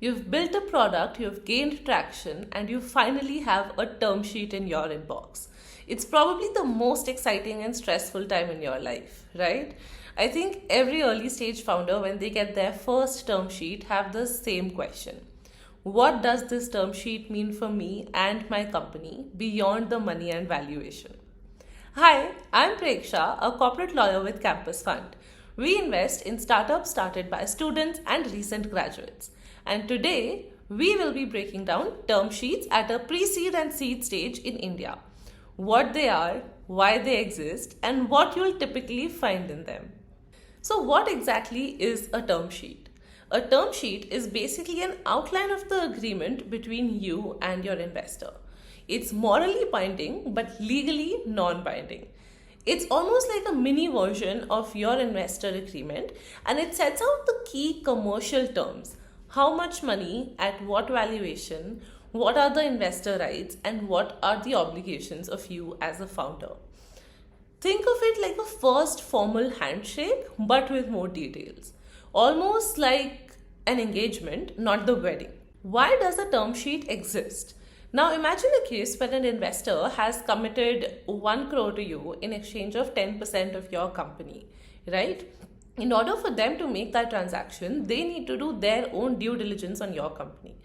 You've built a product, you've gained traction, and you finally have a term sheet in your inbox. It's probably the most exciting and stressful time in your life, right? I think every early stage founder, when they get their first term sheet, have the same question. What does this term sheet mean for me and my company beyond the money and valuation? Hi, I'm Preksha, a corporate lawyer with Campus Fund. We invest in startups started by students and recent graduates. And today, we will be breaking down term sheets at a pre-seed and seed stage in India. What they are, why they exist, and what you'll typically find in them. So, what exactly is a term sheet? A term sheet is basically an outline of the agreement between you and your investor. It's morally binding but legally non-binding. It's almost like a mini version of your investor agreement, and it sets out the key commercial terms. How much money, at what valuation, what are the investor rights, and what are the obligations of you as a founder. Think of it like a first formal handshake but with more details. Almost like an engagement, not the wedding. Why does a term sheet exist? Now imagine a case where an investor has committed 1 crore to you in exchange of 10% of your company, right? In order for them to make that transaction, they need to do their own due diligence on your company.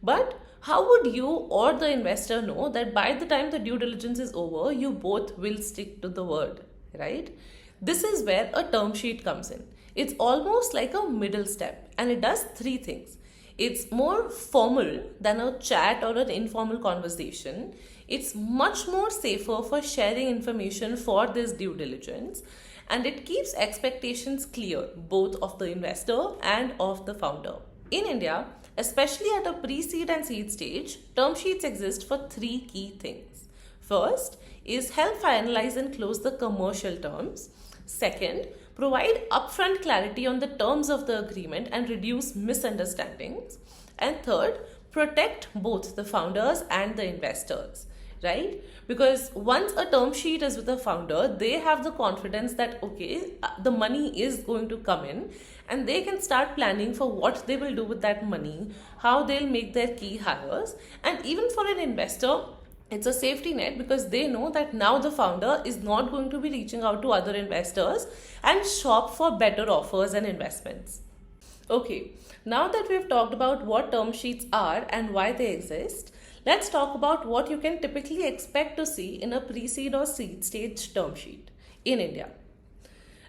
But how would you or the investor know that by the time the due diligence is over, you both will stick to the word, right? This is where a term sheet comes in. It's almost like a middle step, and it does 3 things. It's more formal than a chat or an informal conversation. It's much more safer for sharing information for this due diligence, and it keeps expectations clear, both of the investor and of the founder. In India, especially at a pre-seed and seed stage, term sheets exist for 3 key things. First is help finalize and close the commercial terms. Second, provide upfront clarity on the terms of the agreement and reduce misunderstandings. And third, protect both the founders and the investors, right? Because once a term sheet is with the founder, they have the confidence that, okay, the money is going to come in, and they can start planning for what they will do with that money, how they'll make their key hires. And even for an investor, it's a safety net because they know that now the founder is not going to be reaching out to other investors and shop for better offers and investments. Okay, now that we've talked about what term sheets are and why they exist, let's talk about what you can typically expect to see in a pre-seed or seed stage term sheet in India.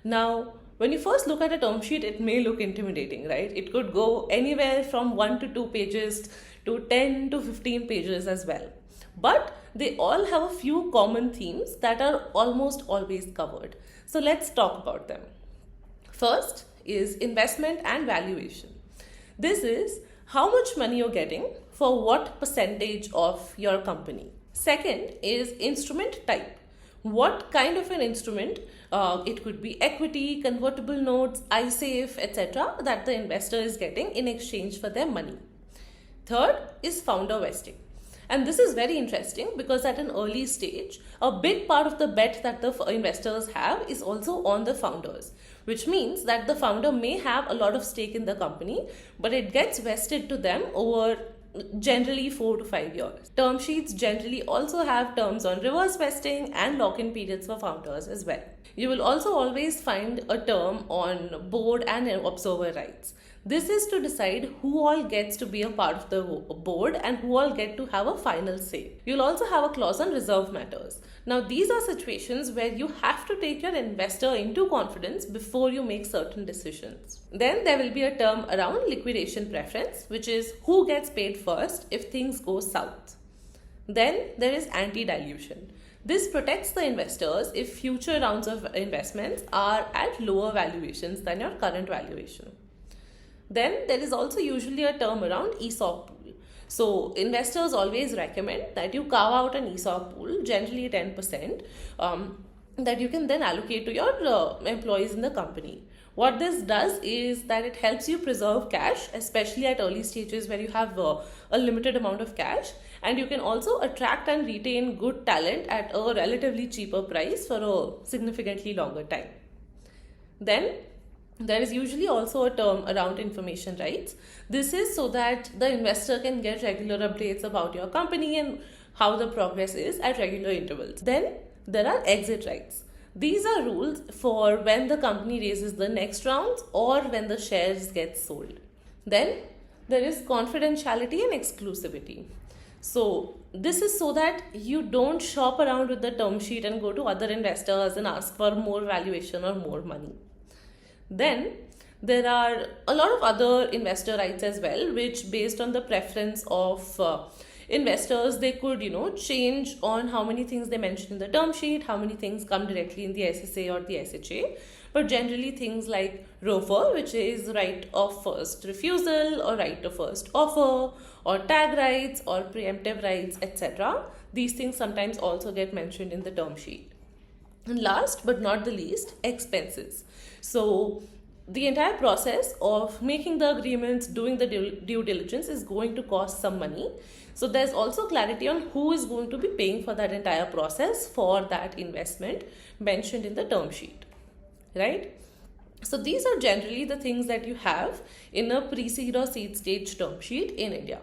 Now, when you first look at a term sheet, it may look intimidating, right? It could go anywhere from 1 to 2 pages to 10 to 15 pages as well. But they all have a few common themes that are almost always covered. So let's talk about them. First is investment and valuation. This is how much money you're getting for what percentage of your company. Second is instrument type. What kind of an instrument? It could be equity, convertible notes, iSafe, etc. that the investor is getting in exchange for their money. Third is founder vesting. And this is very interesting because at an early stage, a big part of the bet that the investors have is also on the founders, which means that the founder may have a lot of stake in the company, but it gets vested to them over generally 4 to 5 years. Term sheets generally also have terms on reverse vesting and lock-in periods for founders as well. You will also always find a term on board and observer rights. This is to decide who all gets to be a part of the board and who all get to have a final say. You'll also have a clause on reserve matters. Now, these are situations where you have to take your investor into confidence before you make certain decisions. Then there will be a term around liquidation preference, which is who gets paid first if things go south. Then there is anti-dilution. This protects the investors if future rounds of investments are at lower valuations than your current valuation. Then there is also usually a term around ESOP pool. So investors always recommend that you carve out an ESOP pool, generally 10%, that you can then allocate to your employees in the company. What this does is that it helps you preserve cash, especially at early stages where you have a limited amount of cash, and you can also attract and retain good talent at a relatively cheaper price for a significantly longer time. Then There is usually also a term around information rights. This is so that the investor can get regular updates about your company and how the progress is at regular intervals. Then there are exit rights. These are rules for when the company raises the next rounds or when the shares get sold. Then there is confidentiality and exclusivity. So this is so that you don't shop around with the term sheet and go to other investors and ask for more valuation or more money. Then there are a lot of other investor rights as well, which based on the preference of investors, they could change on how many things they mention in the term sheet, how many things come directly in the SSA or the SHA. But generally things like ROFR, which is right of first refusal or right of first offer, or tag rights or preemptive rights, etc. These things sometimes also get mentioned in the term sheet. And last but not the least, expenses. So the entire process of making the agreements, doing the due diligence is going to cost some money. So there's also clarity on who is going to be paying for that entire process for that investment mentioned in the term sheet, right? So these are generally the things that you have in a pre-seed or seed stage term sheet in India.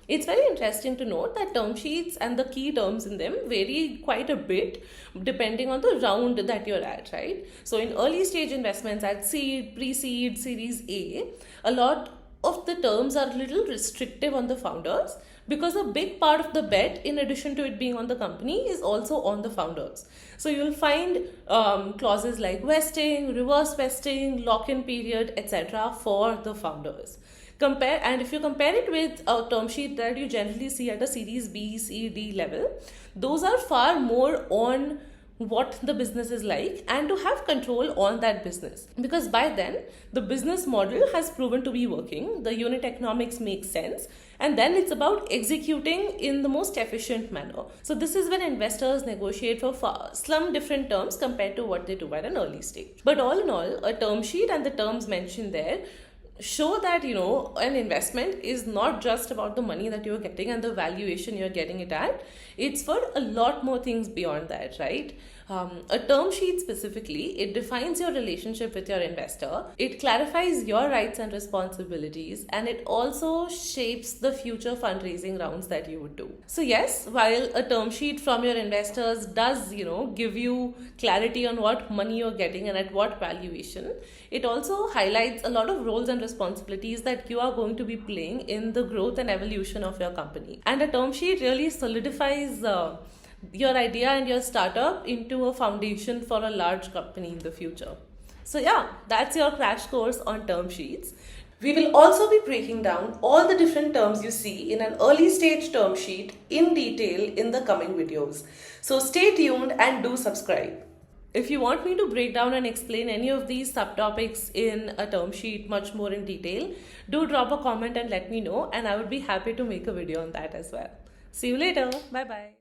It's very interesting to note that term sheets and the key terms in them vary quite a bit depending on the round that you're at, right? So in early stage investments at seed, pre-seed, series a lot of the terms are a little restrictive on the founders, because a big part of the bet, in addition to it being on the company, is also on the founders. So you'll find clauses like vesting, reverse vesting, lock-in period, etc. for the founders. If you compare it with a term sheet that you generally see at a series B, C, D level, those are far more on what the business is like and to have control on that business, because by then the business model has proven to be working, the unit economics makes sense, and then it's about executing in the most efficient manner. So this is when investors negotiate for some different terms compared to what they do at an early stage. But all in all, a term sheet and the terms mentioned there show that an investment is not just about the money that you're getting and the valuation you're getting it at. It's for a lot more things beyond that, right? A term sheet specifically, it defines your relationship with your investor, it clarifies your rights and responsibilities, and it also shapes the future fundraising rounds that you would do. So yes, while a term sheet from your investors does give you clarity on what money you're getting and at what valuation, it also highlights a lot of roles and responsibilities that you are going to be playing in the growth and evolution of your company. And a term sheet really solidifies your idea and your startup into a foundation for a large company in the future. So yeah, that's your crash course on term sheets. We will also be breaking down all the different terms you see in an early stage term sheet in detail in the coming videos. So stay tuned and do subscribe. If you want me to break down and explain any of these subtopics in a term sheet much more in detail, do drop a comment and let me know, and I would be happy to make a video on that as well. See you later. Bye bye.